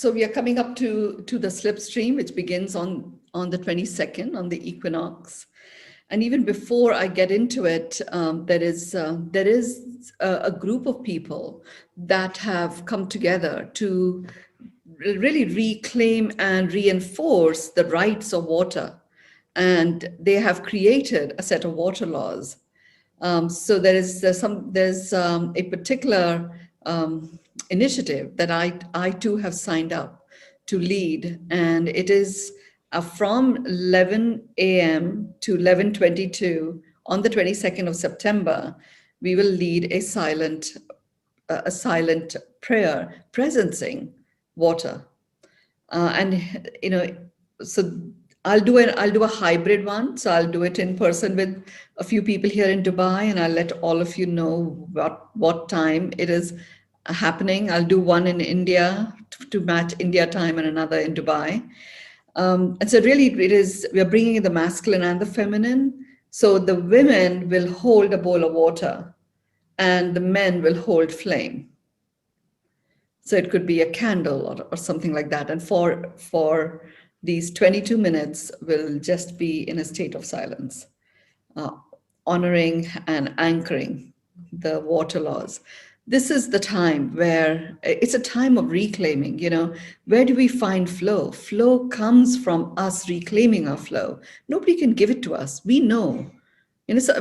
So we are coming up to the slipstream, which begins on the 22nd, on the equinox. And even before I get into it, there is a group of people that have come together to really reclaim and reinforce the rights of water. And they have created a set of water laws. So there's a particular initiative that I too have signed up to lead, and it is from 11 a.m. to 11:22 on the 22nd of September. We will lead a silent prayer, presencing water, and so I'll do a hybrid one. So I'll do it in person with a few people here in Dubai, and I'll let all of you know what time it is happening. I'll do one in India to match India time and another in Dubai. And so really we are bringing in the masculine and the feminine. So the women will hold a bowl of water and the men will hold flame. So it could be a candle or something like that. And for these 22 minutes, we'll just be in a state of silence, honoring and anchoring the water laws. This is the time where it's a time of reclaiming. Where do we find flow? Flow comes from us reclaiming our flow. Nobody can give it to us. We know. So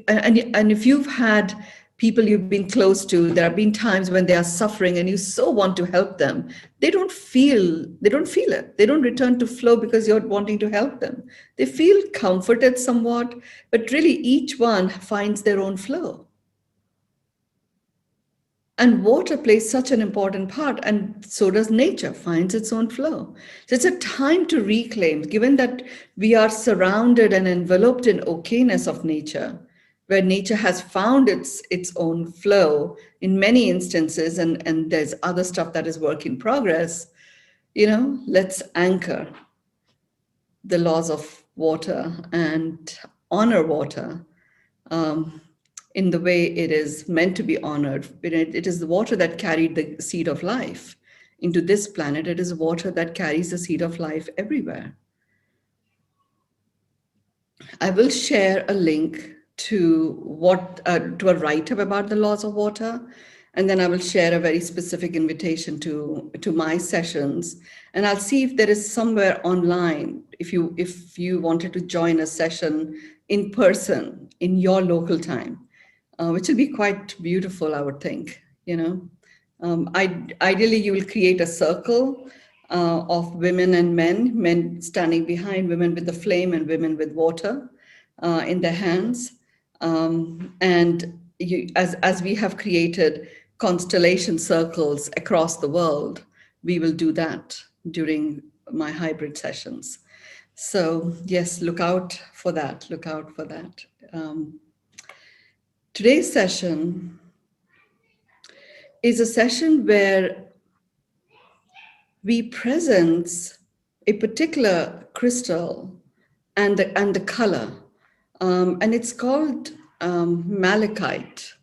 and if you've had people you've been close to, there have been times when they are suffering and you so want to help them, they don't feel it. They don't return to flow because you're wanting to help them. They feel comforted somewhat, but really each one finds their own flow. And water plays such an important part, and so does nature, finds its own flow. So it's a time to reclaim, given that we are surrounded and enveloped in OK-ness of nature, where nature has found its own flow in many instances, and there's other stuff that is work in progress. Let's anchor the laws of water and honor water in the way it is meant to be honored. It is the water that carried the seed of life into this planet. It is water that carries the seed of life everywhere. I will share a link to a write-up about the laws of water, and then I will share a very specific invitation to my sessions. And I'll see if there is somewhere online, if you wanted to join a session in person in your local time, which will be quite beautiful, I would think. Ideally, you will create a circle of women and men standing behind, women with the flame and women with water in their hands. And as we have created constellation circles across the world, we will do that during my hybrid sessions. So yes, look out for that. Today's session is a session where we presence a particular crystal and the color, and it's called Malachite.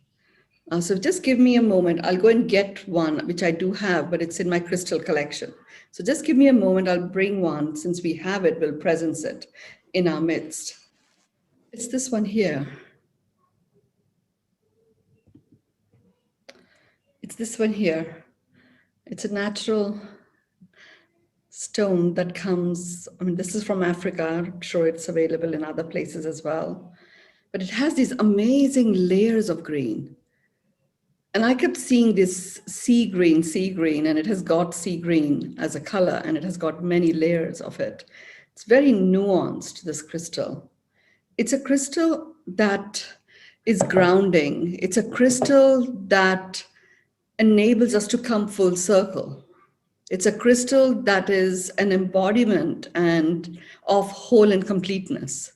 So just give me a moment. I'll go and get one, which I do have, but it's in my crystal collection. So just give me a moment. I'll bring one. Since we have it, we'll presence it in our midst. It's this one here. It's this one here. It's a natural stone that comes, this is from Africa. I'm sure it's available in other places as well. But it has these amazing layers of green. And I kept seeing this sea green, and it has got sea green as a color, and it has got many layers of it. It's very nuanced, this crystal. It's a crystal that is grounding. It's a crystal that enables us to come full circle. It's a crystal that is an embodiment of whole and completeness.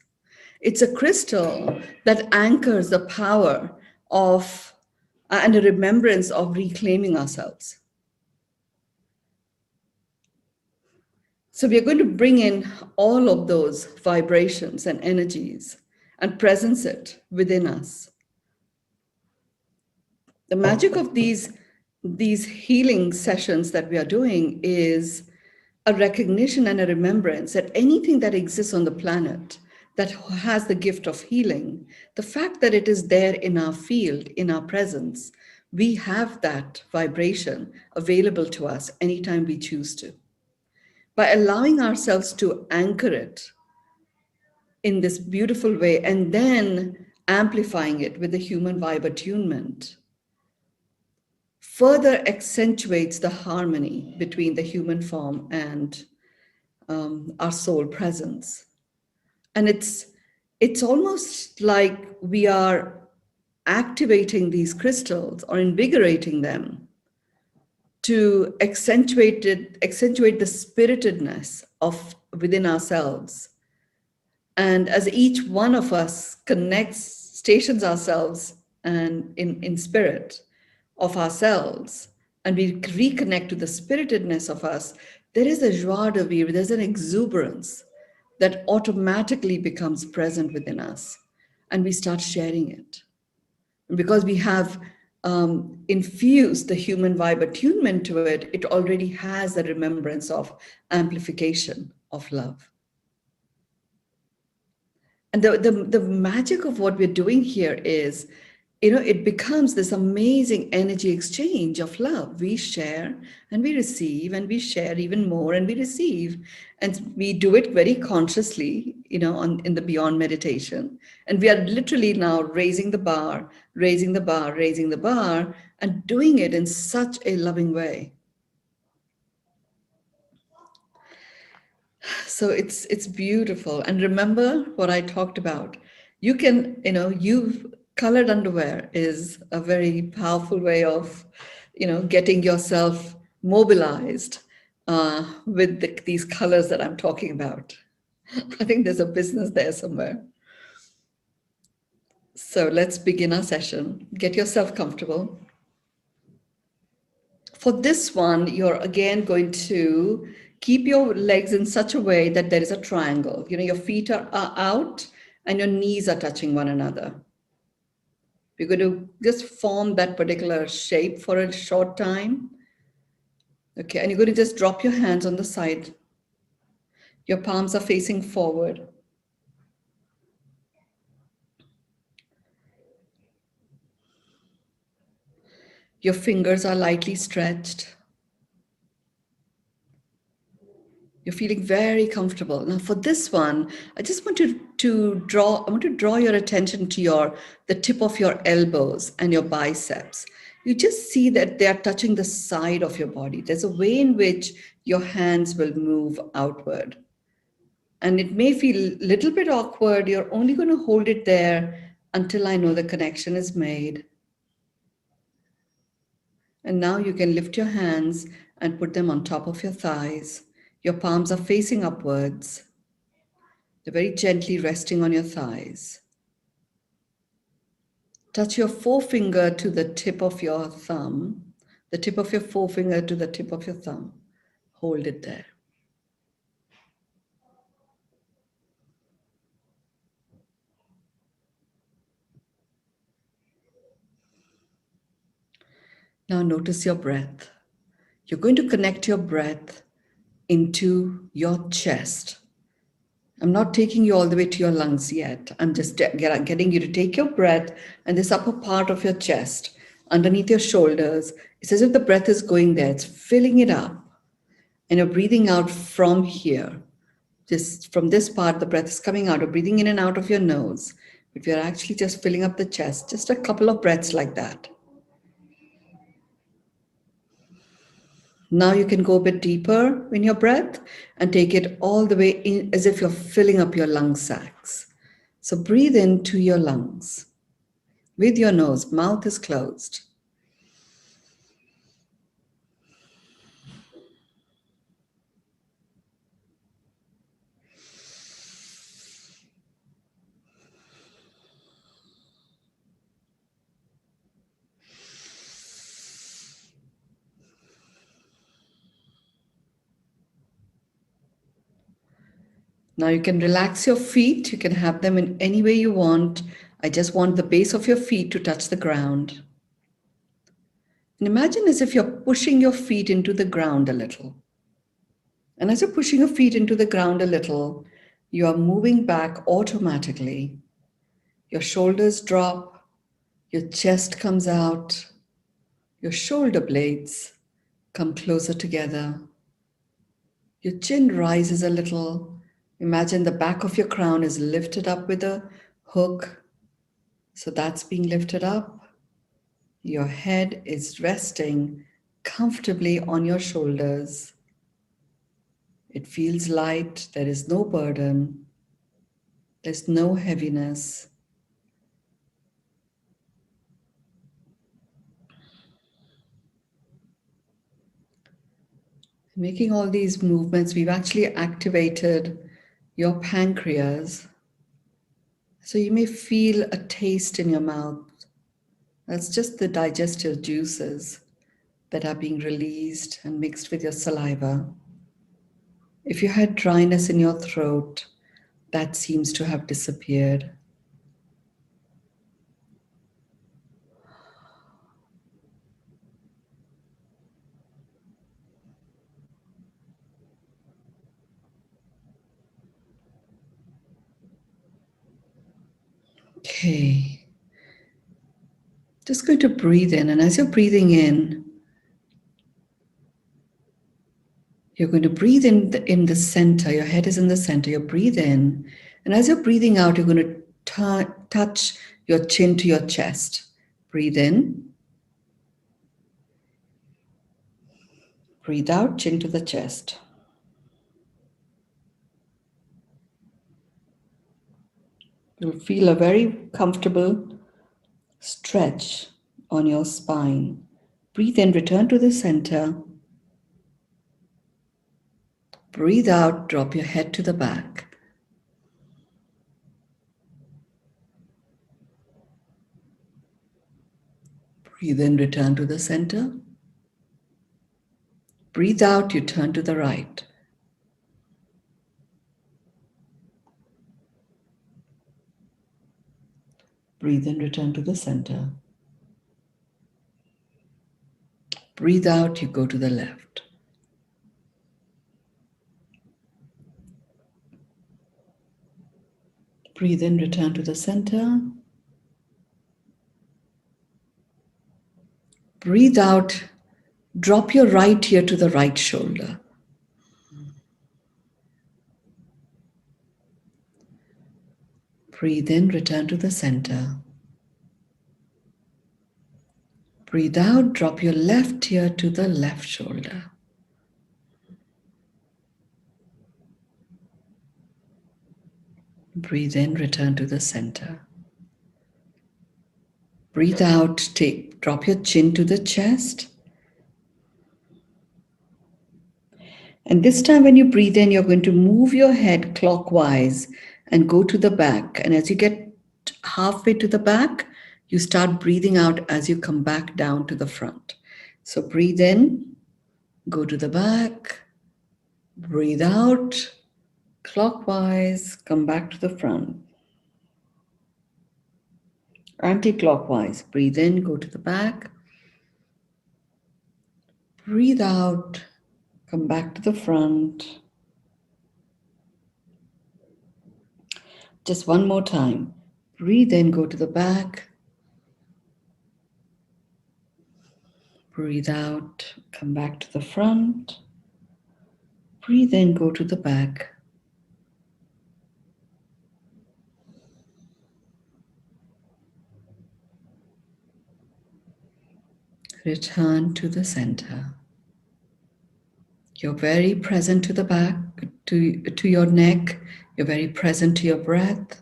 It's a crystal that anchors the power of and a remembrance of reclaiming ourselves. So we are going to bring in all of those vibrations and energies and presence it within us. The magic of these these healing sessions that we are doing is a recognition and a remembrance that anything that exists on the planet that has the gift of healing, the fact that it is there in our field, in our presence, we have that vibration available to us anytime we choose to. By allowing ourselves to anchor it in this beautiful way and then amplifying it with the human vibe attunement, further accentuates the harmony between the human form and our soul presence. And it's almost like we are activating these crystals or invigorating them to accentuate the spiritedness of within ourselves. And as each one of us connects, stations ourselves and in spirit of ourselves, and we reconnect to the spiritedness of us, there is a joie de vivre, there's an exuberance that automatically becomes present within us, and we start sharing it. And because we have infused the human vibe attunement to it, it already has the remembrance of amplification of love. And the magic of what we're doing here is, it becomes this amazing energy exchange of love. We share and we receive, and we share even more and we receive. And we do it very consciously, in the beyond meditation. And we are literally now raising the bar, raising the bar, raising the bar, and doing it in such a loving way. So it's beautiful. And remember what I talked about. You can, you've colored underwear is a very powerful way of, getting yourself mobilized with these colors that I'm talking about. I think there's a business there somewhere. So let's begin our session. Get yourself comfortable. For this one, you're again going to keep your legs in such a way that there is a triangle. Your feet are out and your knees are touching one another. You're going to just form that particular shape for a short time. Okay, and you're going to just drop your hands on the side. Your palms are facing forward. Your fingers are lightly stretched. You're feeling very comfortable. Now for this one, I just want to draw your attention to the tip of your elbows and your biceps. You just see that they are touching the side of your body. There's a way in which your hands will move outward. And it may feel a little bit awkward. You're only going to hold it there until I know the connection is made. And now you can lift your hands and put them on top of your thighs. Your palms are facing upwards. They're very gently resting on your thighs. Touch your forefinger to the tip of your thumb, the tip of your forefinger to the tip of your thumb. Hold it there. Now notice your breath. You're going to connect your breath into your chest. I'm not taking you all the way to your lungs yet. I'm just getting you to take your breath and this upper part of your chest, underneath your shoulders. It's as if the breath is going there. It's filling it up. And you're breathing out from here. Just from this part, the breath is coming out. You're breathing in and out of your nose. But you're actually just filling up the chest. Just a couple of breaths like that. Now you can go a bit deeper in your breath and take it all the way in as if you're filling up your lung sacs. So breathe into your lungs with your nose, mouth is closed. Now you can relax your feet. You can have them in any way you want. I just want the base of your feet to touch the ground. And imagine as if you're pushing your feet into the ground a little. And as you're pushing your feet into the ground a little, you are moving back automatically. Your shoulders drop, your chest comes out, your shoulder blades come closer together. Your chin rises a little. Imagine the back of your crown is lifted up with a hook. So that's being lifted up. Your head is resting comfortably on your shoulders. It feels light. There is no burden. There's no heaviness. Making all these movements, we've actually activated your pancreas. So you may feel a taste in your mouth. That's just the digestive juices that are being released and mixed with your saliva. If you had dryness in your throat, that seems to have disappeared. Okay. Just going to breathe in, and as you're breathing in, you're going to breathe in the center. Your head is in the center. You breathe in, and as you're breathing out, you're going to touch your chin to your chest. Breathe in. Breathe out, chin to the chest. You'll feel a very comfortable stretch on your spine. Breathe in, return to the center. Breathe out, drop your head to the back. Breathe in, return to the center. Breathe out, you turn to the right. Breathe in, return to the center. Breathe out, you go to the left. Breathe in, return to the center. Breathe out, drop your right ear to the right shoulder. Breathe in, return to the center. Breathe out, drop your left ear to the left shoulder. Breathe in, return to the center. Breathe out, drop your chin to the chest. And this time when you breathe in, you're going to move your head clockwise and go to the back. And as you get halfway to the back, you start breathing out as you come back down to the front. So breathe in, go to the back, breathe out, clockwise, come back to the front. Anti-clockwise, breathe in, go to the back, breathe out, come back to the front. Just one more time. Breathe in, go to the back. Breathe out, come back to the front. Breathe in, go to the back. Return to the center. You're very present to the back, to your neck. You're very present to your breath.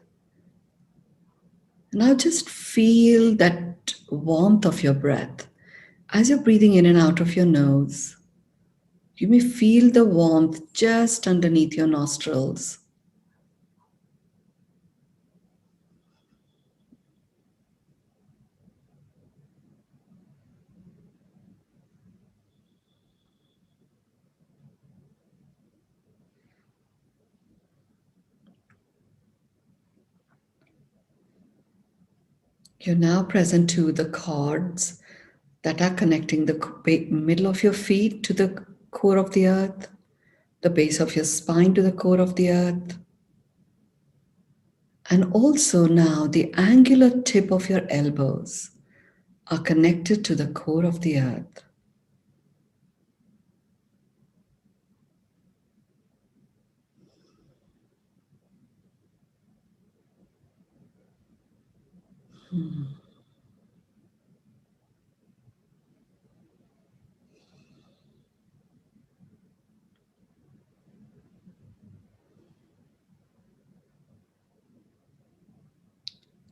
Now just feel that warmth of your breath. As you're breathing in and out of your nose, you may feel the warmth just underneath your nostrils. You're now present to the cords that are connecting the middle of your feet to the core of the earth, the base of your spine to the core of the earth, and also now the angular tip of your elbows are connected to the core of the earth.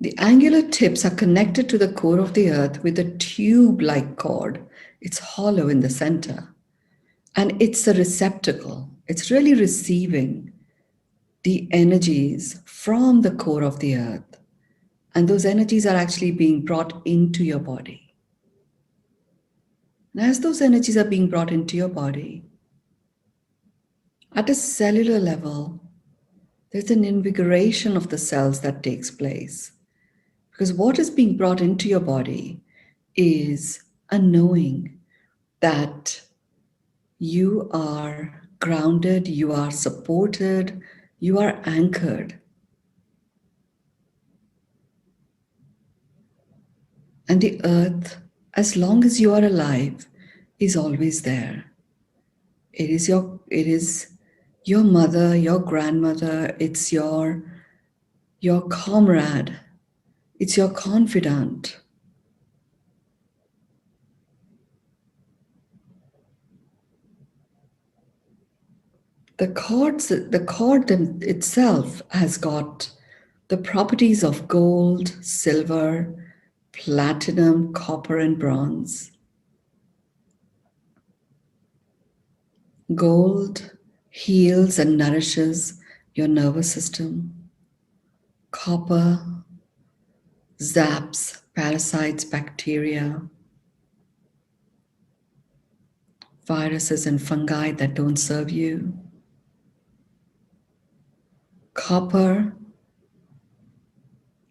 The angular tips are connected to the core of the earth with a tube-like cord. It's hollow in the center. And it's a receptacle. It's really receiving the energies from the core of the earth. And those energies are actually being brought into your body. And as those energies are being brought into your body, at a cellular level, there's an invigoration of the cells that takes place. Because what is being brought into your body is a knowing that you are grounded, you are supported, you are anchored. And the earth, as long as you are alive, is always there. It is your mother, your grandmother, it's your comrade, it's your confidant. The cord itself has got the properties of gold, silver, platinum, copper, and bronze. Gold heals and nourishes your nervous system. Copper zaps parasites, bacteria, viruses, and fungi that don't serve you. Copper,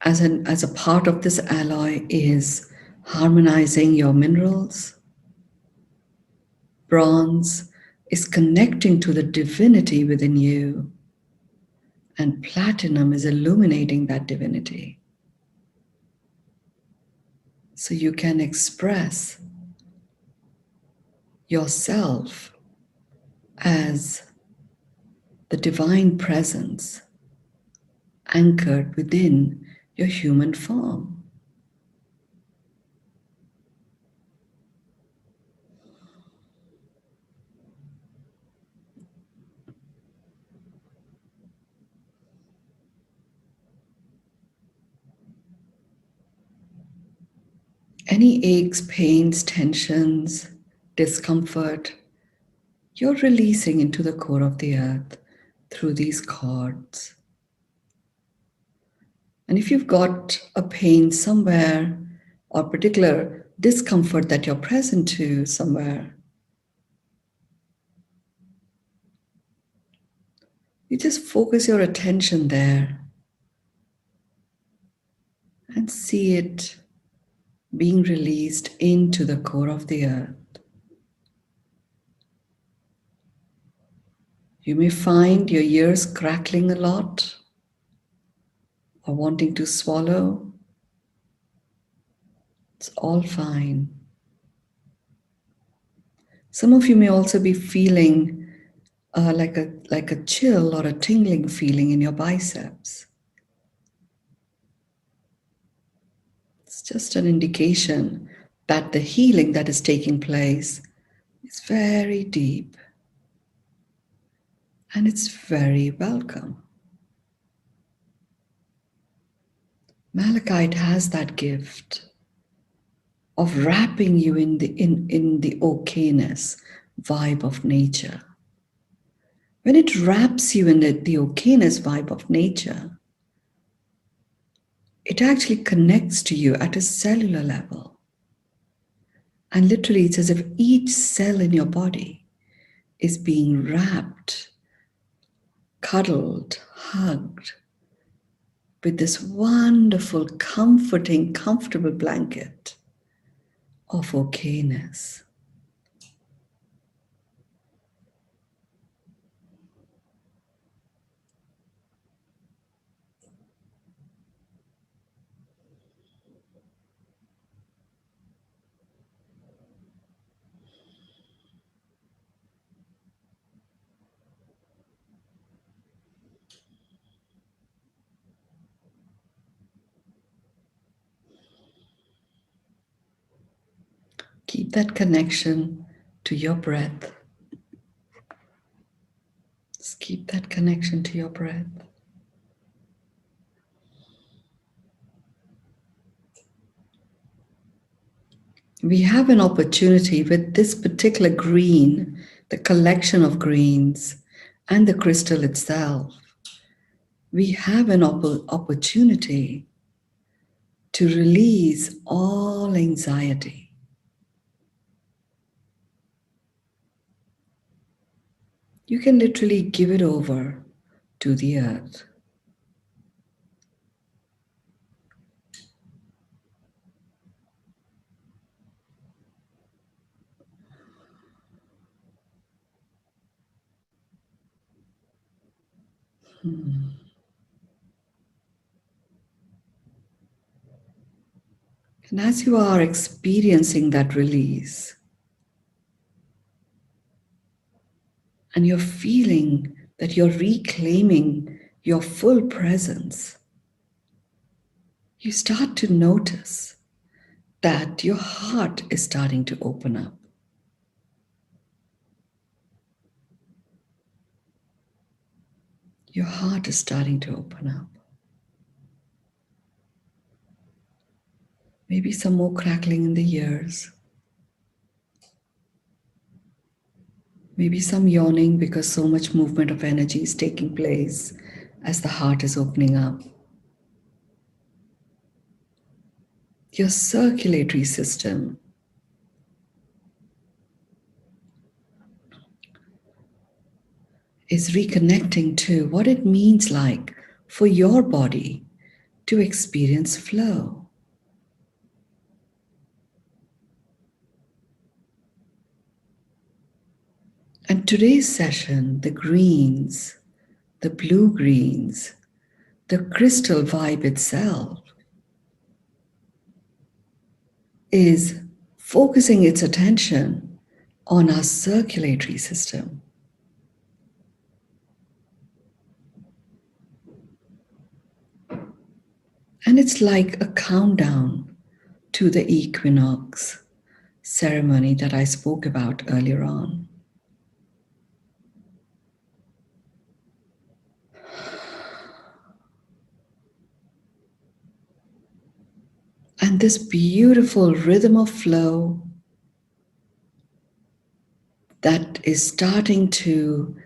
as a part of this alloy, is harmonizing your minerals. Bronze is connecting to the divinity within you. And platinum is illuminating that divinity. So you can express yourself as the divine presence anchored within your human form. Any aches, pains, tensions, discomfort, you're releasing into the core of the earth through these cords. And if you've got a pain somewhere or particular discomfort that you're present to somewhere, you just focus your attention there and see it being released into the core of the earth. You may find your ears crackling a lot or wanting to swallow. It's all fine. Some of you may also be feeling like a chill or a tingling feeling in your biceps. It's just an indication that the healing that is taking place is very deep and it's very welcome. Malachite has that gift of wrapping you in the OK-ness vibe of nature. When it wraps you in the OK-ness vibe of nature, it actually connects to you at a cellular level. And literally, it's as if each cell in your body is being wrapped, cuddled, hugged with this wonderful, comforting, comfortable blanket of OK-ness. Keep that connection to your breath. Just keep that connection to your breath. We have an opportunity with this particular green, the collection of greens, and the crystal itself. We have an opportunity to release all anxiety. You can literally give it over to the earth. Hmm. And as you are experiencing that release, and you're feeling that you're reclaiming your full presence, you start to notice that your heart is starting to open up. Your heart is starting to open up. Maybe some more crackling in the ears. Maybe some yawning because so much movement of energy is taking place as the heart is opening up. Your circulatory system is reconnecting to what it means like for your body to experience flow. And today's session, the greens, the blue greens, the crystal vibe itself is focusing its attention on our circulatory system. And it's like a countdown to the equinox ceremony that I spoke about earlier on. And this beautiful rhythm of flow that is starting to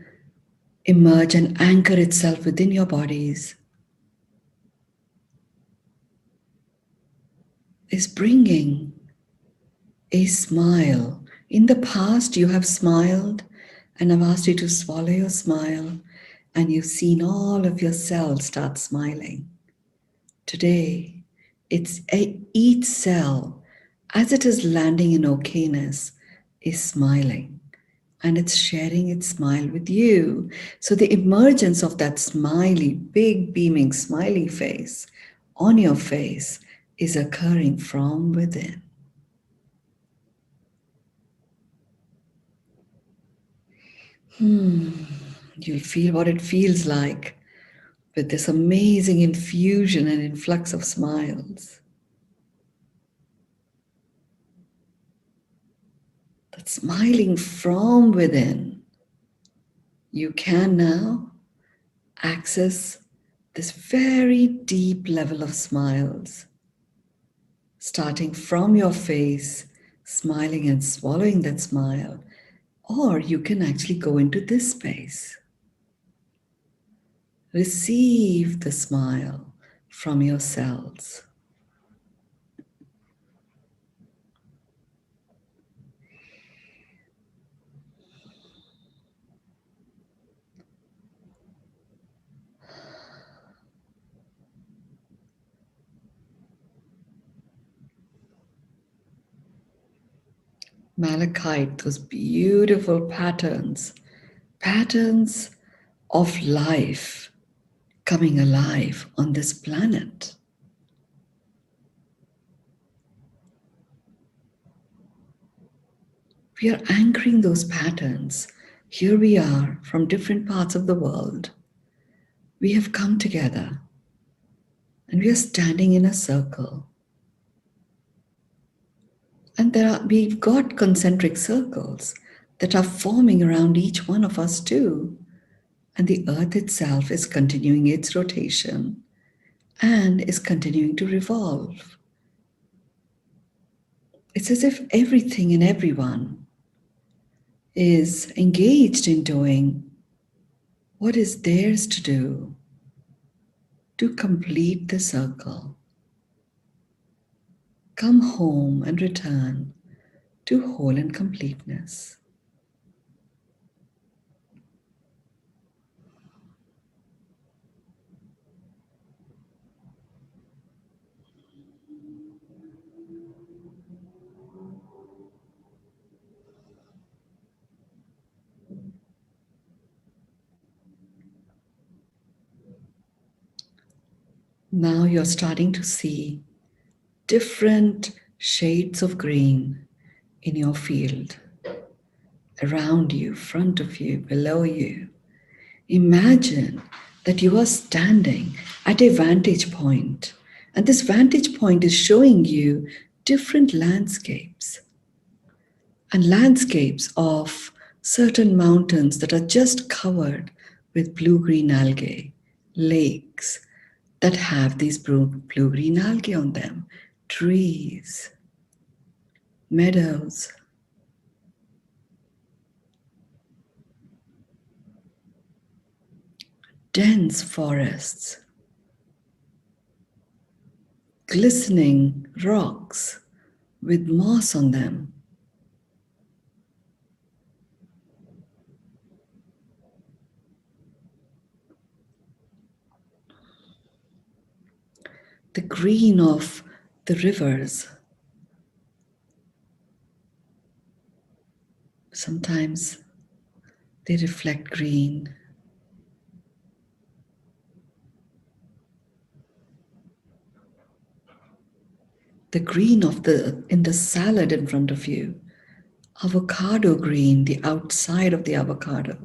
emerge and anchor itself within your bodies is bringing a smile. In the past, you have smiled, and I've asked you to swallow your smile, and you've seen all of your cells start smiling. Today, each cell, as it is landing in OK-ness, is smiling, and it's sharing its smile with you. So the emergence of that smiley, big, beaming, smiley face on your face is occurring from within. You'll feel what it feels like with this amazing infusion and influx of smiles. That smiling from within. You can now access this very deep level of smiles, starting from your face, smiling and swallowing that smile, or you can actually go into this space. Receive the smile from your cells. Malachite, those beautiful patterns, patterns of life coming alive on this planet. We are anchoring those patterns. Here we are from different parts of the world. We have come together and we are standing in a circle. And we've got concentric circles that are forming around each one of us too. And the earth itself is continuing its rotation and is continuing to revolve. It's as if everything and everyone is engaged in doing what is theirs to do to complete the circle. Come home and return to whole and completeness. Now you're starting to see different shades of green in your field, around you, front of you, below you. Imagine that you are standing at a vantage point, and this vantage point is showing you different landscapes, and landscapes of certain mountains that are just covered with blue-green algae, lakes that have these blue-green algae on them, trees, meadows, dense forests, glistening rocks with moss on them, the green of the rivers. Sometimes they reflect green. The green of in the salad in front of you. Avocado green, the outside of the avocado,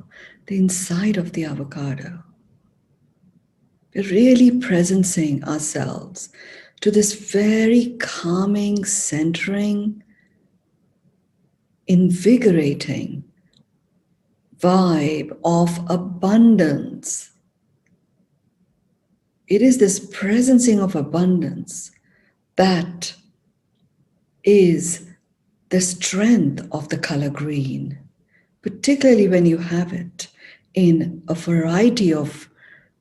the inside of the avocado. We're really presencing ourselves to this very calming, centering, invigorating vibe of abundance. It is this presencing of abundance that is the strength of the color green, particularly when you have it in a variety of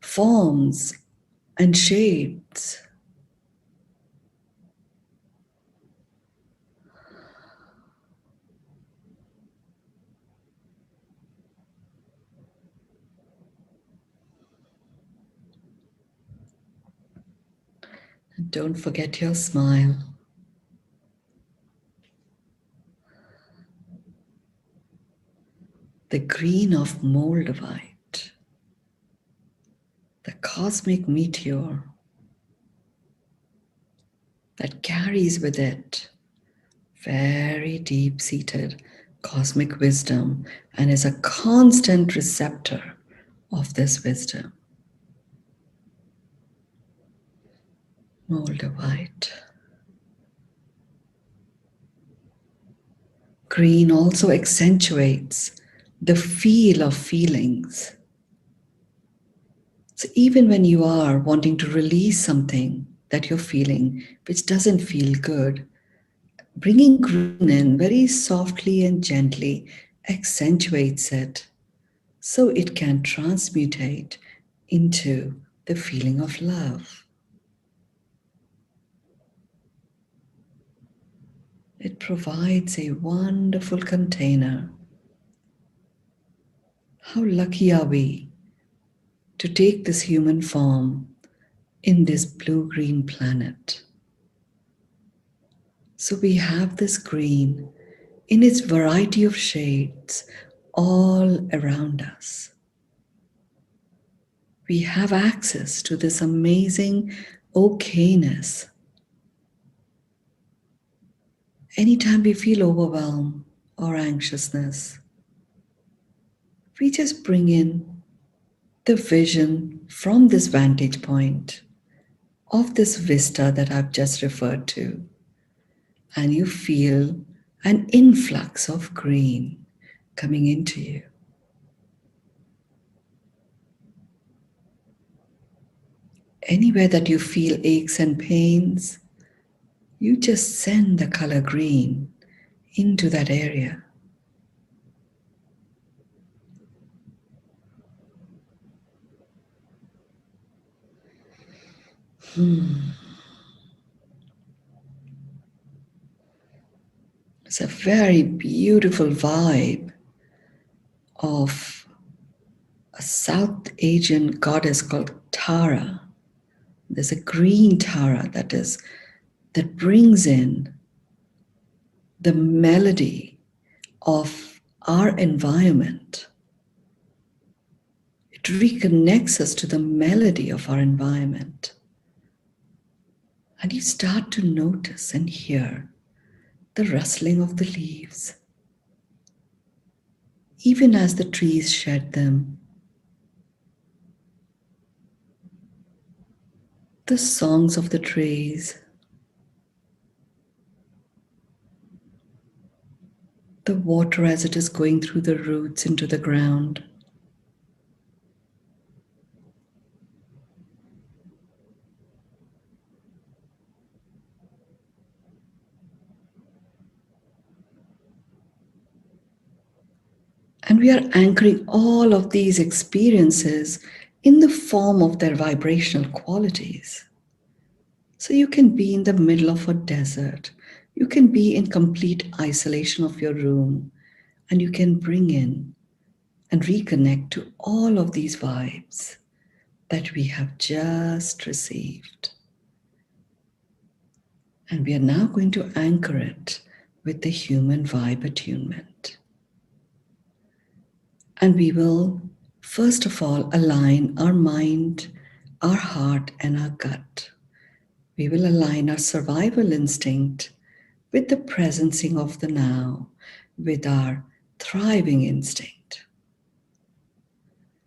forms and shades. And don't forget your smile. The green of moldavite, the cosmic meteor that carries with it very deep-seated cosmic wisdom and is a constant receptor of this wisdom. Moldavite. Green also accentuates the feel of feelings. So even when you are wanting to release something that you're feeling which doesn't feel good, bringing green in very softly and gently accentuates it so it can transmutate into the feeling of love. It provides a wonderful container. How lucky are we to take this human form in this blue-green planet? So we have this green in its variety of shades all around us. We have access to this amazing OK-ness. Anytime we feel overwhelm or anxiousness, we just bring in the vision from this vantage point of this vista that I've just referred to, and you feel an influx of green coming into you. Anywhere that you feel aches and pains, you just send the color green into that area. It's a very beautiful vibe of a South Asian goddess called Tara. There's a green Tara that brings in the melody of our environment. It reconnects us to the melody of our environment. And you start to notice and hear the rustling of the leaves, even as the trees shed them, the songs of the trees, the water as it is going through the roots into the ground. And we are anchoring all of these experiences in the form of their vibrational qualities. So you can be in the middle of a desert, you can be in complete isolation of your room, and you can bring in and reconnect to all of these vibes that we have just received. And we are now going to anchor it with the human vibe attunement. And we will, first of all, align our mind, our heart, and our gut. We will align our survival instinct with the presencing of the now, with our thriving instinct.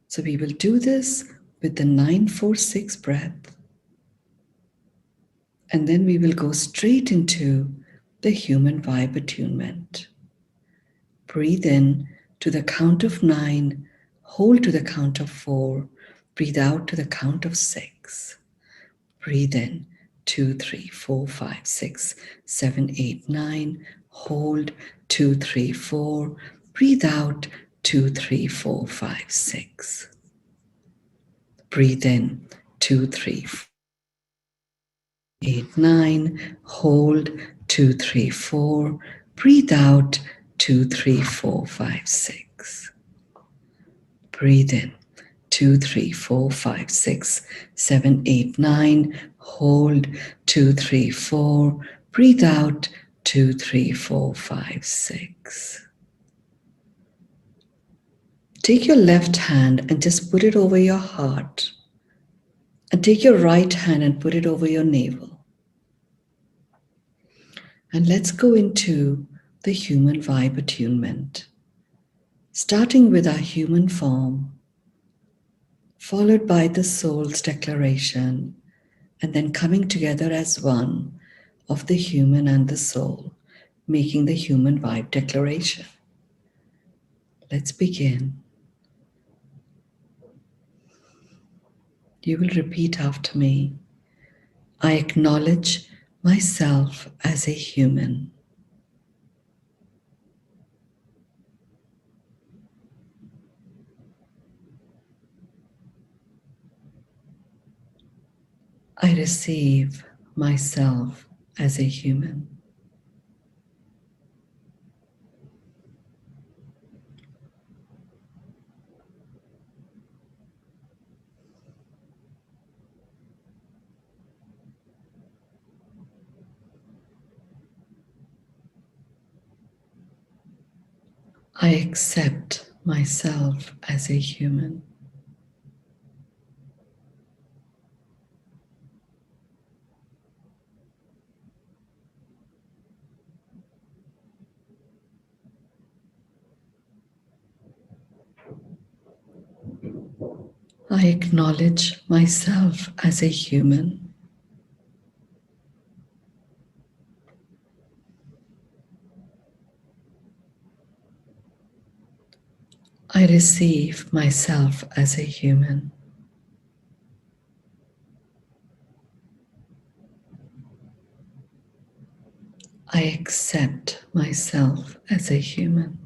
So we will do this with the 9-4-6 breath. And then we will go straight into the human vibe attunement. Breathe in to the count of 9, hold to the count of 4, breathe out to the count of 6. Breathe in 2, 3, 4, 5, 6, 7, 8, 9, hold 2, 3, 4, breathe out 2, 3, 4, 5, 6. Breathe in 2, 3, 4, 8, 9, hold 2, 3, 4, breathe out 2, 3, 4, 5, 6. Breathe in 2, 3, 4, 5, 6, 7, 8, 9, hold 2, 3, 4, breathe out 2, 3, 4, 5, 6. Take your left hand and just put it over your heart. And take your right hand and put it over your navel. And let's go into the human vibe attunement, starting with our human form, followed by the soul's declaration, and then coming together as one of the human and the soul, making the human vibe declaration. Let's begin. You will repeat after me. I acknowledge myself as a human. I receive myself as a human. I accept myself as a human. I acknowledge myself as a human. I receive myself as a human. I accept myself as a human.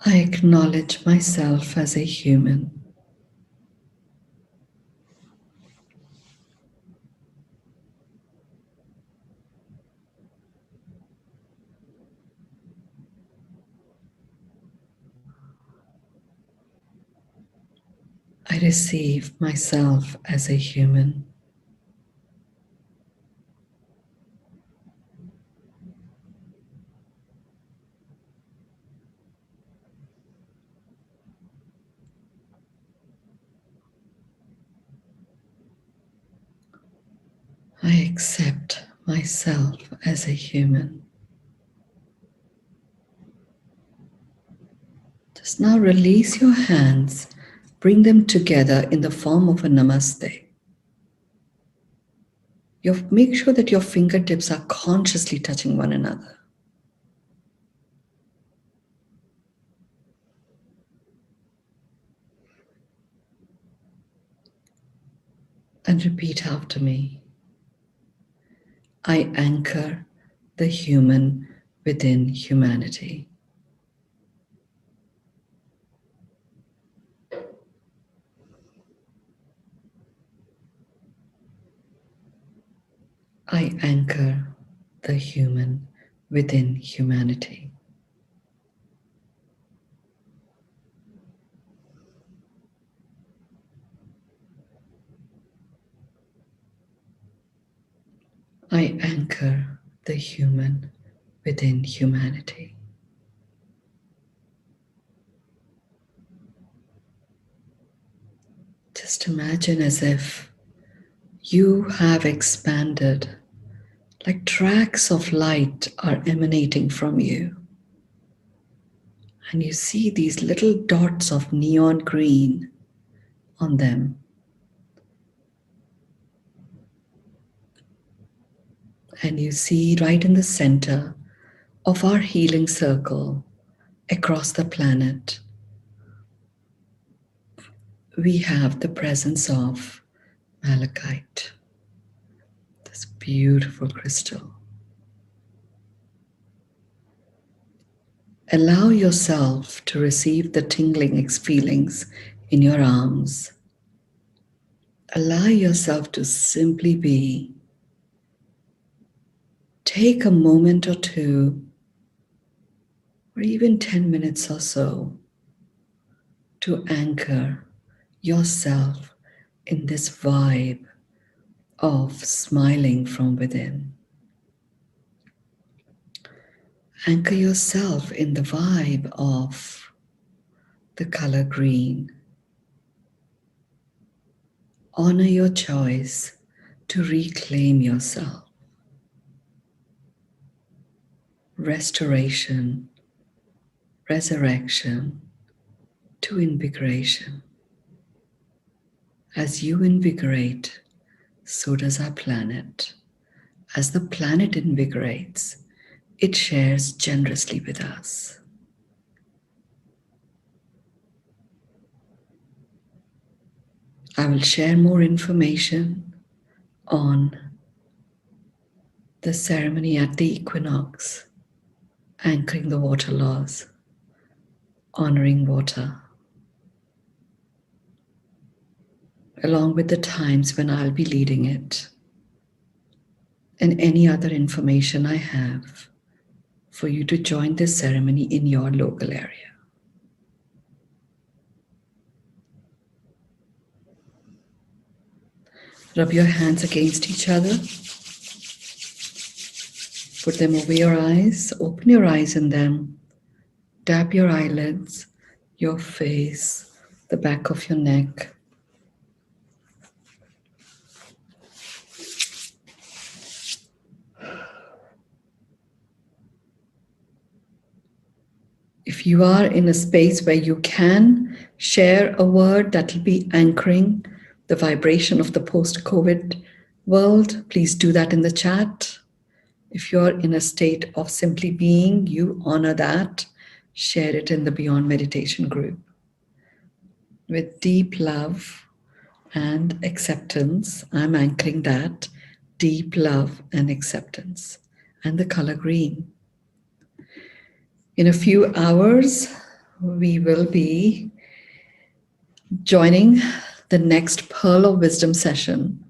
I acknowledge myself as a human. I receive myself as a human. I accept myself as a human. Just now release your hands, bring them together in the form of a namaste. Make sure that your fingertips are consciously touching one another. And repeat after me. I anchor the human within humanity. I anchor the human within humanity. I anchor the human within humanity. Just imagine as if you have expanded, like tracks of light are emanating from you. And you see these little dots of neon green on them. And you see right in the center of our healing circle across the planet, we have the presence of Malachite, this beautiful crystal. Allow yourself to receive the tingling feelings in your arms. Allow yourself to simply be. Take a moment or two, or even 10 minutes or so, to anchor yourself in this vibe of smiling from within. Anchor yourself in the vibe of the color green. Honor your choice to reclaim yourself. Restoration, resurrection to invigoration. As you invigorate, so does our planet. As the planet invigorates, it shares generously with us. I will share more information on the ceremony at the equinox, anchoring the water laws, honoring water, along with the times when I'll be leading it. and any other information I have for you to join this ceremony in your local area. Rub your hands against each other. Put them over your eyes. Open your eyes in them. Tap your eyelids, your face, the back of your neck. If you are in a space where you can share a word that will be anchoring the vibration of the post-COVID world, please do that in the chat. If you're in a state of simply being, you honor that. Share it in the Beyond Meditation group. With deep love and acceptance, I'm anchoring that. Deep love and acceptance. And the color green. In a few hours, we will be joining the next Pearl of Wisdom session.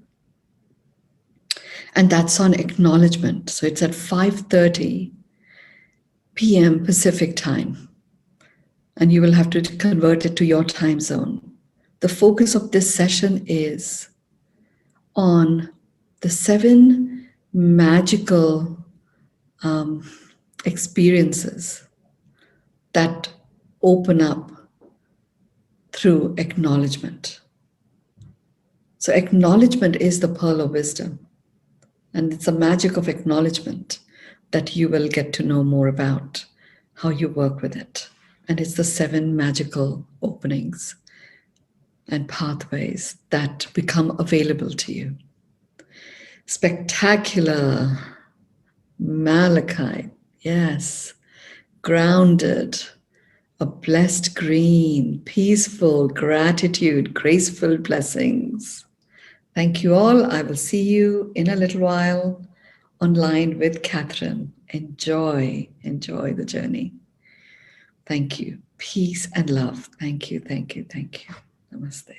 And that's on acknowledgement. So it's at 5:30 p.m. Pacific time. And you will have to convert it to your time zone. The focus of this session is on the 7 magical experiences that open up through acknowledgement. So acknowledgement is the pearl of wisdom. And it's the magic of acknowledgement that you will get to know more about how you work with it. And it's the 7 magical openings and pathways that become available to you. Spectacular, Malachite, yes, grounded, a blessed green, peaceful, gratitude, graceful blessings. Thank you all. I will see you in a little while online with Catherine. Enjoy the journey. Thank you. Peace and love. Thank you, thank you, thank you. Namaste.